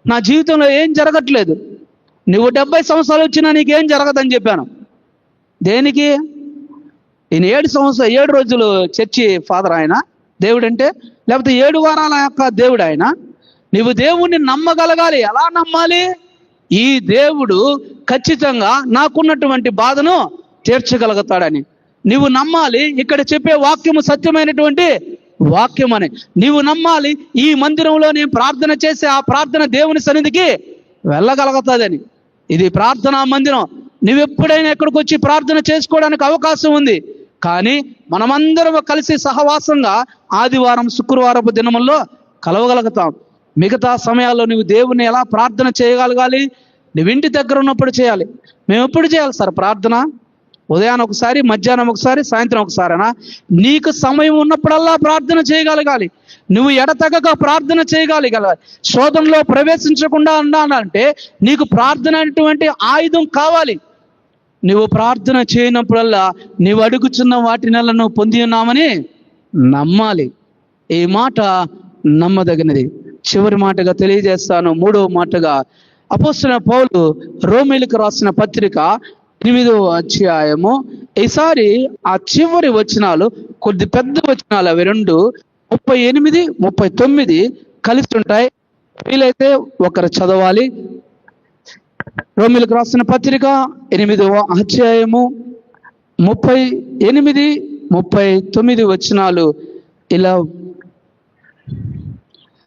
నా జీవితంలో ఏం జరగట్లేదు. నువ్వు 70 సంవత్సరాలు వచ్చినా నీకేం జరగదని చెప్పాను. దేనికి? ఈయన 7 రోజులు చర్చి ఫాదర్ ఆయన దేవుడు అంటే, లేకపోతే 7 వారాల యొక్క దేవుడు ఆయన. నువ్వు దేవుణ్ణి నమ్మగలగాలి. ఎలా నమ్మాలి? ఈ దేవుడు ఖచ్చితంగా నాకున్నటువంటి బాధను తీర్చగలుగుతాడని నీవు నమ్మాలి. ఇక్కడ చెప్పే వాక్యము సత్యమైనటువంటి వాక్యం అని నీవు నమ్మాలి. ఈ మందిరంలో నేను ప్రార్థన చేసి ఆ ప్రార్థన దేవుని సన్నిధికి వెళ్ళగలుగుతుందని. ఇది ప్రార్థనా మందిరం. నువ్వు ఎప్పుడైనా ఇక్కడికి వచ్చి ప్రార్థన చేసుకోవడానికి అవకాశం ఉంది. కానీ మనమందరం కలిసి సహవాసంగా ఆదివారం శుక్రవారపు దినముల్లో కలవగలుగుతాం. మిగతా సమయాల్లో నువ్వు దేవుని ఎలా ప్రార్థన చేయగలగాలి? నువ్వు ఇంటి దగ్గర ఉన్నప్పుడు చేయాలి. మేము ఎప్పుడు చేయాలి సార్ ప్రార్థన? ఉదయాన్ని ఒకసారి, మధ్యాహ్నం ఒకసారి, సాయంత్రం ఒకసారినా? నీకు సమయం ఉన్నప్పుడల్లా ప్రార్థన చేయగలగాలి. నువ్వు ఎడతెగక ప్రార్థన చేయగలగాలి. శోధనలో ప్రవేశించకుండా ఉండాలంటే నీకు ప్రార్థన అనేటువంటి ఆయుధం కావాలి. నువ్వు ప్రార్థన చేయనప్పుడల్లా నీవు అడుగుచున్న వాటినల్లా నువ్వు పొంది ఉన్నామని నమ్మాలి. ఈ మాట నమ్మదగినది. చివరి మాటగా తెలియజేస్తాను. 3వ మాటగా అపోస్తలుడైన పౌలు రోమీయులకు రాసిన పత్రిక 8వ అధ్యాయము. ఈసారి ఆ చివరి వచనాలు కొద్ది పెద్ద వచనాలు, అవి 2 38, 39 కలిసి ఉంటాయి. వీలైతే ఒకరు చదవాలి. రోమీయులకు రాసిన పత్రిక 8వ అధ్యాయము 38, 39 వచనాలు ఇలా: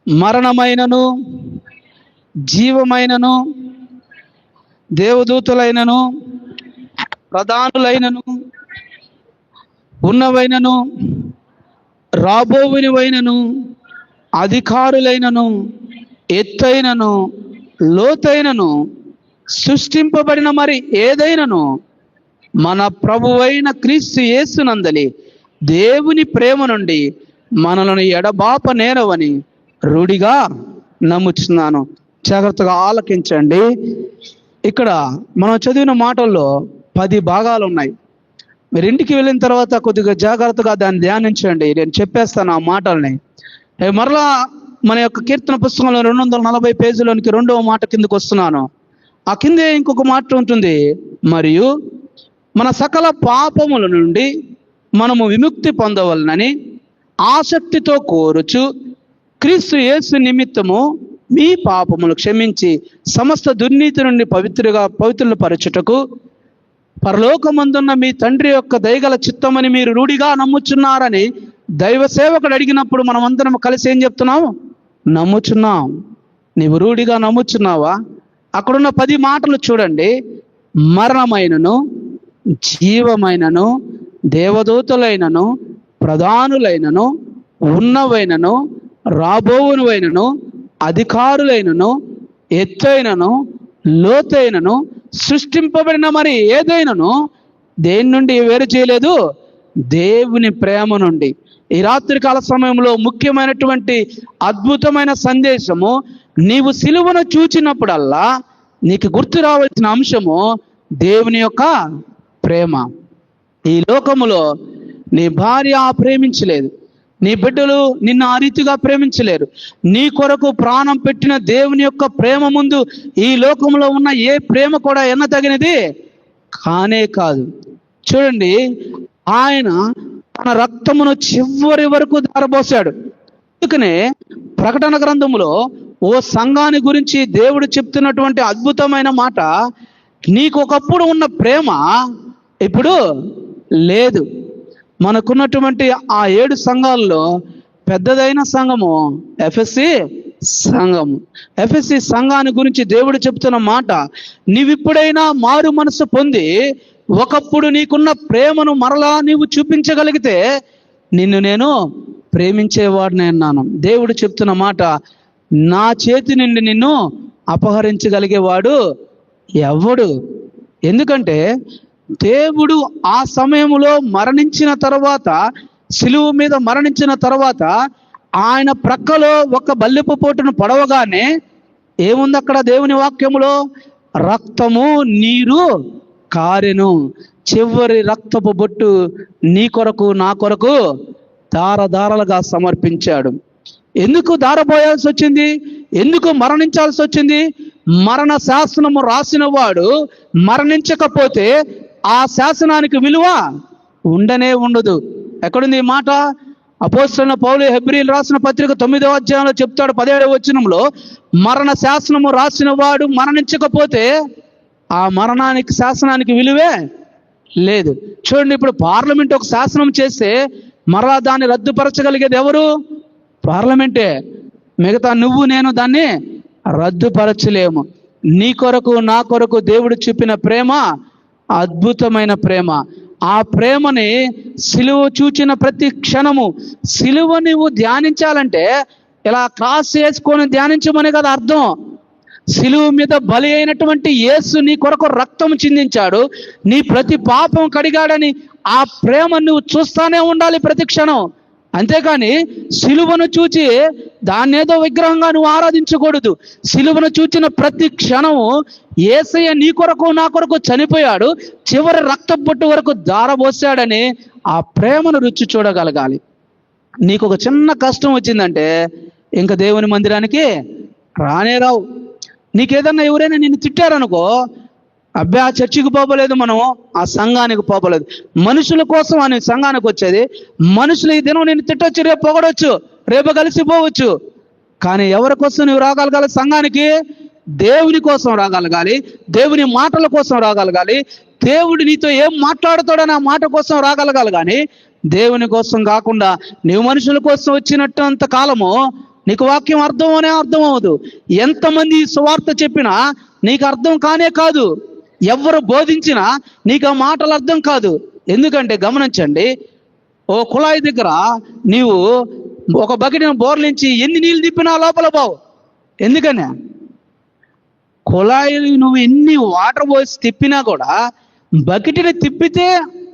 మరణమైనను జీవమైనను దేవదూతలైనను ప్రధానులైనను ఉన్నవైనను రాబోవునివైనను అధికారులైనను ఎత్తైనను లోతైనను సృష్టింపబడిన మరి ఏదైనను మన ప్రభువైన క్రీస్తు యేసునందలి దేవుని ప్రేమ నుండి మనలను ఎడబాప నేరవని రూఢిగా నమ్ముచున్నాను. జాగ్రత్తగా ఆలకించండి. ఇక్కడ మనం చదివిన మాటల్లో 10 భాగాలు ఉన్నాయి. మీరు ఇంటికి వెళ్ళిన తర్వాత కొద్దిగా జాగ్రత్తగా దాన్ని ధ్యానించండి. నేను చెప్పేస్తాను ఆ మాటల్ని. మరలా మన యొక్క కీర్తన పుస్తకంలో 240 పేజీలోనికి 2వ మాట కిందకు వస్తున్నాను. ఆ కిందే ఇంకొక మాట ఉంటుంది, మరియు మన సకల పాపముల నుండి మనము విముక్తి పొందవలనని ఆసక్తితో కోరుచు క్రీస్తు యేసు నిమిత్తము మీ పాపములు క్షమించి సమస్త దుర్నీతి నుండి పవిత్రులు పరచుటకు పరలోకమందున్న మీ తండ్రి యొక్క దయగల చిత్తమని మీరు రూఢిగా నమ్ముచున్నారని దైవ సేవకుడు అడిగినప్పుడు మనమందరం కలిసి ఏం చెప్తున్నాము? నమ్ముచున్నాం. నీవు రూఢిగా నమ్ముచున్నావా? అక్కడున్న 10 మాటలు చూడండి. మరణమైనను, జీవమైనను, దేవదూతలైనను, ప్రధానులైనను, ఉన్నవైనను, రాబోవునవైనను, అధికారులైనను, ఎత్తైనను, లోతైనను, సృష్టింపబడిన మరి ఏదైనాను దేని నుండి వేరు చేయలేదు, దేవుని ప్రేమ నుండి. ఈ రాత్రికాల సమయంలో ముఖ్యమైనటువంటి అద్భుతమైన సందేశము, నీవు సిలువను చూచినప్పుడల్లా నీకు గుర్తు రావాల్సిన అంశము దేవుని యొక్క ప్రేమ. ఈ లోకములో నీ భార్య ప్రేమించలేదు, నీ బిడ్డలు నిన్ను ఆ రీతిగా ప్రేమించలేరు. నీ కొరకు ప్రాణం పెట్టిన దేవుని యొక్క ప్రేమ ముందు ఈ లోకంలో ఉన్న ఏ ప్రేమ కూడా ఎన్నతగినది కానే కాదు. చూడండి, ఆయన తన రక్తమును చివరి వరకు ధారపోశాడు. అందుకనే ప్రకటన గ్రంథములో ఓ సంఘాన్ని గురించి దేవుడు చెప్తున్నటువంటి అద్భుతమైన మాట, నీకు ఒకప్పుడు ఉన్న ప్రేమ ఇప్పుడు లేదు. మనకున్నటువంటి ఆ 7 సంఘాల్లో పెద్దదైన సంఘము ఎఫ్ఎస్సి సంఘము. ఎఫ్ఎస్సి సంఘాన్ని గురించి దేవుడు చెప్తున్న మాట, నీవిప్పుడైనా మారు మనసు పొంది ఒకప్పుడు నీకున్న ప్రేమను మరలా నీవు చూపించగలిగితే నిన్ను నేను ప్రేమించేవాడిని అన్నాను. దేవుడు చెప్తున్న మాట, నా చేతి నుండి నిన్ను అపహరించగలిగేవాడు ఎవడు? ఎందుకంటే దేవుడు ఆ సమయంలో మరణించిన తర్వాత, సిలువ మీద మరణించిన తర్వాత ఆయన ప్రక్కలో ఒక బల్లెపు పోటును పొడవగానే ఏముంది అక్కడ దేవుని వాక్యములో? రక్తము నీరు కారెను. చివరి రక్తపు బొట్టు నీ కొరకు నా కొరకు ధారధారలుగా సమర్పించాడు. ఎందుకు ధారపోయాల్సి వచ్చింది? ఎందుకు మరణించాల్సి వచ్చింది? మరణ శాసనము రాసిన వాడు మరణించకపోతే ఆ శాసనానికి విలువ ఉండనే ఉండదు. ఎక్కడుంది ఈ మాట? అపోస్తలుడైన పౌలు హెబ్రీయులకు రాసిన పత్రిక 9వ అధ్యాయంలో చెప్తాడు, 17వ వచనంలో, మరణ శాసనము రాసిన వాడు మరణించకపోతే ఆ శాసనానికి విలువే లేదు. చూడండి, ఇప్పుడు పార్లమెంట్ ఒక శాసనం చేస్తే మరలా దాన్ని రద్దుపరచగలిగేది ఎవరు? పార్లమెంటే. మిగతా నువ్వు నేను దాన్ని రద్దుపరచలేము. నీ కొరకు నా కొరకు దేవుడు చూపిన ప్రేమ అద్భుతమైన ప్రేమ. ఆ ప్రేమని సిలువ చూచిన ప్రతి క్షణము, సిలువ నువ్వు ధ్యానించాలంటే ఇలా క్రాస్ చేసుకొని ధ్యానించమని కదా అర్థం. సిలువ మీద బలి అయినటువంటి యేసు నీ కొరకు రక్తం చిందించాడు, నీ ప్రతి పాపం కడిగాడని ఆ ప్రేమ నువ్వు చూస్తానే ఉండాలి ప్రతి క్షణం. అంతేకాని సిలువను చూచి దాన్నేదో విగ్రహంగా నువ్వు ఆరాధించకూడదు. సిలువను చూచిన ప్రతి క్షణము యేసయ్య నీ కొరకు నా కొరకు చనిపోయాడు, చివరి రక్తబొట్టు వరకు ధారపోసాడని ఆ ప్రేమను రుచి చూడగలగాలి. నీకు ఒక చిన్న కష్టం వచ్చిందంటే ఇంకా దేవుని మందిరానికి రానే రావు. నీకేదన్నా ఎవరైనా నిన్ను తిట్టారనుకో, అబ్బా ఆ చర్చికి పోపలేదు, మనం ఆ సంఘానికి పోపలేదు. మనుషుల కోసం అని సంఘానికి వచ్చేది. మనుషులు ఈ దినం నేను తిట్టొచ్చు, రేపు పొగడొచ్చు, రేపు కలిసిపోవచ్చు. కానీ ఎవరి కోసం నువ్వు రాగలగాలి? సంఘానికి దేవుని కోసం రాగలగాలి, దేవుని మాటల కోసం రాగలగాలి, దేవుడు నీతో ఏం మాట్లాడుతాడని ఆ మాట కోసం రాగలగాలి. కానీ దేవుని కోసం కాకుండా నువ్వు మనుషుల కోసం వచ్చినట్టు కాలము నీకు వాక్యం అర్థం అవ్వదు. ఎంతమంది సువార్త చెప్పినా నీకు అర్థం కానే కాదు. ఎవరు బోధించినా నీకు ఆ మాటలు అర్థం కాదు. ఎందుకంటే గమనించండి, ఓ కుళాయి దగ్గర నీవు ఒక బకెట్ను బోర్లించి ఎన్ని నీళ్ళు తిప్పినా లోపల పోవు. ఎందుకని? కుళాయి నువ్వు ఎన్ని వాటర్ పోసి తిప్పినా కూడా బకెట్ని తిప్పితే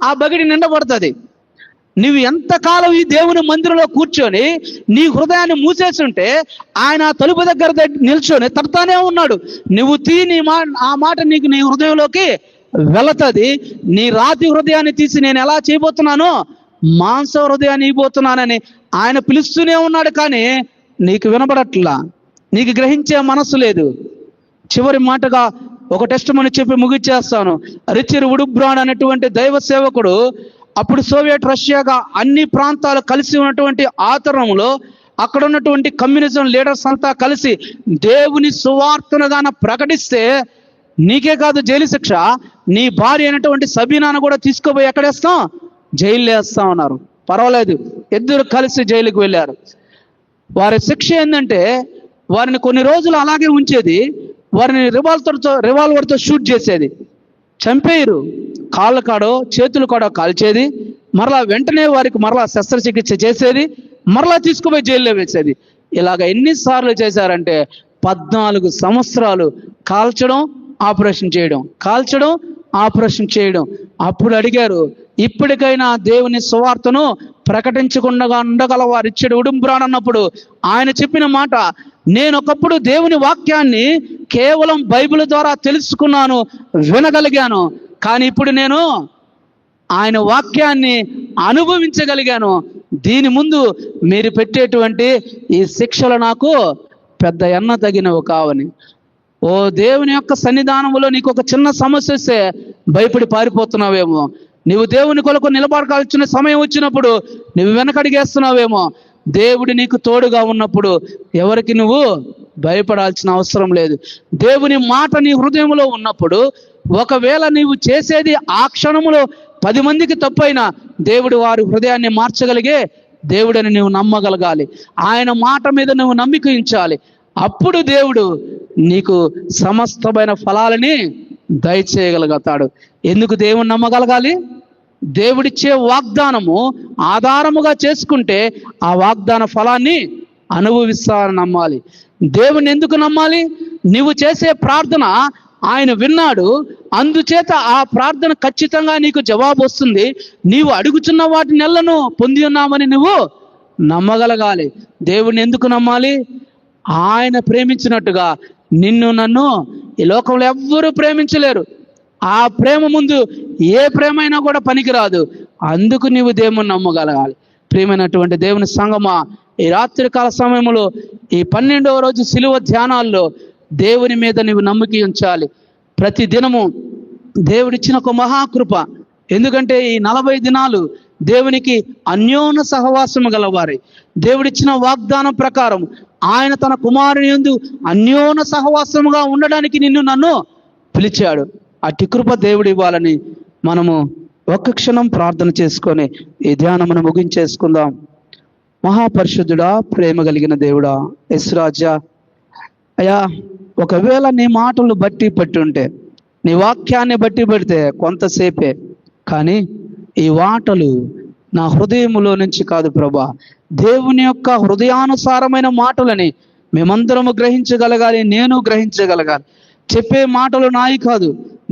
ఆ బకెట్ నిండబడుతుంది. నువ్వు ఎంతకాలం ఈ దేవుని మందిరంలో కూర్చొని నీ హృదయాన్ని మూసేస్తుంటే ఆయన తలుపు దగ్గర నిల్చొని తడతానే ఉన్నాడు. నువ్వు ఆ మాట నీకు నీ హృదయంలోకి వెళుతుంది. నీ రాతి హృదయాన్ని తీసి నేను ఎలా చేయబోతున్నానో మాంస హృదయాన్ని ఇవ్వబోతున్నానని ఆయన పిలుస్తూనే ఉన్నాడు. కానీ నీకు వినబడట్లా, నీకు గ్రహించే మనసు లేదు. చివరి మాటగా ఒక టెస్టిమనీ చెప్పి ముగిచ్చేస్తాను. రిచర్డ్ వుడ్బ్రాడ్ అనేటువంటి దైవ సేవకుడు అప్పుడు సోవియట్ రష్యాగా అన్ని ప్రాంతాలు కలిసి ఉన్నటువంటి ఆ తరంలో అక్కడ ఉన్నటువంటి కమ్యూనిజం లీడర్స్ అంతా కలిసి దేవుని సువార్తనుగాన ప్రకటిస్తే నీకే కాదు జైలు శిక్ష, నీ భార్య అయినటువంటి సబీనాను కూడా తీసుకుపోయి ఎక్కడేస్తాం? జైలు వేస్తా ఉన్నారు. పర్వాలేదు, ఇద్దరు కలిసి జైలుకి వెళ్ళారు. వారి శిక్ష ఏంటంటే వారిని కొన్ని రోజులు అలాగే ఉంచేది, వారిని రివాల్వర్తో షూట్ చేసేది, చంపేయరు, కాళ్ళ కాడో చేతులు కాడో కాల్చేది, మరలా వెంటనే వారికి మరలా శస్త్రచికిత్స చేసేది, మరలా తీసుకుపోయి జైల్లో వేసేది. ఇలాగ ఎన్నిసార్లు చేశారంటే 14 సంవత్సరాలు కాల్చడం, ఆపరేషన్ చేయడం, కాల్చడం, ఆపరేషన్ చేయడం. అప్పుడు అడిగారు, ఇప్పటికైనా దేవుని సువార్తను ప్రకటించకుండా ఉండగల వారు ఇచ్చడు ఉడుంబ్రానన్నప్పుడు ఆయన చెప్పిన మాట, నేను ఒకప్పుడు దేవుని వాక్యాన్ని కేవలం బైబిల్ ద్వారా తెలుసుకున్నాను, వినగలిగాను, కానీ ఇప్పుడు నేను ఆయన వాక్యాన్ని అనుభవించగలిగాను. దీని ముందు మీరు పెట్టేటువంటి ఈ శిక్షలు నాకు పెద్ద ఎన్న తగినవి కావని. ఓ దేవుని యొక్క సన్నిధానంలో నీకు ఒక చిన్న సమస్య వస్తే భయపడి పారిపోతున్నావేమో, నువ్వు దేవుని కొరకు నిలబడాల్సిన సమయం వచ్చినప్పుడు నువ్వు వెనకడిగేస్తున్నావేమో. దేవుడు నీకు తోడుగా ఉన్నప్పుడు ఎవరికి నువ్వు భయపడాల్సిన అవసరం లేదు. దేవుని మాట నీ హృదయంలో ఉన్నప్పుడు ఒకవేళ నీవు చేసేది ఆ క్షణములో 10 మందికి తప్పైనా దేవుడు వారి హృదయాన్ని మార్చగలిగే దేవుడని నువ్వు నమ్మగలగాలి. ఆయన మాట మీద నువ్వు నమ్మిక ఉంచాలి. అప్పుడు దేవుడు నీకు సమస్తమైన ఫలాలని దయచేయగలుగుతాడు. ఎందుకు దేవుని నమ్మగలగాలి? దేవుడిచ్చే వాగ్దానము ఆధారముగా చేసుకుంటే ఆ వాగ్దాన ఫలాన్ని అనుభవిస్తానని నమ్మాలి. దేవుని ఎందుకు నమ్మాలి? నువ్వు చేసే ప్రార్థన ఆయన విన్నాడు, అందుచేత ఆ ప్రార్థన ఖచ్చితంగా నీకు జవాబు వస్తుంది. నీవు అడుగుచున్న వాటి నెలను పొంది ఉన్నామని నువ్వు నమ్మగలగాలి. దేవుని ఎందుకు నమ్మాలి? ఆయన ప్రేమించినట్టుగా నిన్ను నన్ను ఈ లోకంలో ఎవ్వరూ ప్రేమించలేరు. ఆ ప్రేమ ముందు ఏ ప్రేమైనా కూడా పనికిరాదు. అందుకు నీవు దేవుని నమ్మగలగాలి. ప్రియమైనటువంటి దేవుని సంగమా, ఈ రాత్రికాల సమయంలో ఈ 12వ రోజు సిలువ ధ్యానాల్లో దేవుని మీద నీవు నమ్మకి ఉంచాలి. ప్రతి దినము దేవుడిచ్చిన ఒక మహాకృప. ఎందుకంటే ఈ 40 దినాలు దేవునికి అన్యోన్య సహవాసము గలవారి. దేవుడిచ్చిన వాగ్దానం ప్రకారం ఆయన తన కుమారుని యందు అన్యోన్య సహవాసముగా ఉండడానికి నిన్ను నన్ను పిలిచాడు. అట్టి కృప దేవుడు ఇవ్వాలని మనము ఒక్క క్షణం ప్రార్థన చేసుకొని ఈ ధ్యానమును ముగించేసుకుందాం. మహాపరిశుద్ధుడా, ప్రేమ కలిగిన దేవుడా, యేసురాజా, అయ్యా, ఒకవేళ నీ మాటలు బట్టి పట్టుంటే, నీ వాక్యాన్ని బట్టి పెడితే కొంతసేపే, కానీ ఈ మాటలు నా హృదయములో నుంచి కాదు ప్రభా, దేవుని యొక్క హృదయానుసారమైన మాటలని మేమందరము గ్రహించగలగాలి. నేను గ్రహించగలగాలి. చెప్పే మాటలు నాయి కాదు,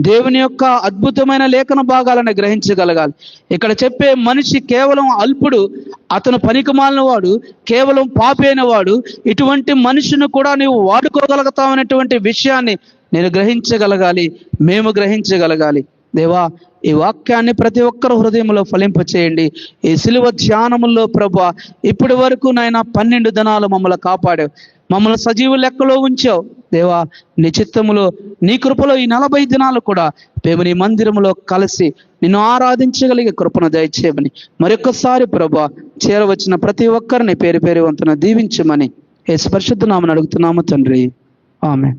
దేవుని యొక్క అద్భుతమైన లేఖన భాగాలను గ్రహించగలగాలి. ఇక్కడ చెప్పే మనిషి కేవలం అల్పుడు, అతను పనికిమాలిన వాడు, కేవలం పాపి అయిన వాడు. ఇటువంటి మనిషిని కూడా నీవు వాడుకోగలుగుతావనేటువంటి విషయాన్ని నేను గ్రహించగలగాలి, మేము గ్రహించగలగాలి. దేవా, ఈ వాక్యాన్ని ప్రతి ఒక్కరు హృదయంలో ఫలింపచేయండి. ఈ సిలువ ధ్యానముల్లో ప్రభా, ఇప్పటి వరకు నాయన 12 దినాలు మమ్మల్ని కాపాడావు, మమ్మల్ని సజీవ లెక్కలో ఉంచావు. దేవా, నీ చిత్తములో, నీ కృపలో ఈ 40 దినాలు కూడా మేము నీ మందిరములో కలిసి నిన్ను ఆరాధించగలిగే కృపను దయచేయమని మరొకసారి ప్రభా, చేరవచ్చిన ప్రతి ఒక్కరిని పేరు పేరు వంతున దీవించమని యేసు పరిశుద్ధ నామమున అడుగుతున్నాము తండ్రి. ఆమేన్.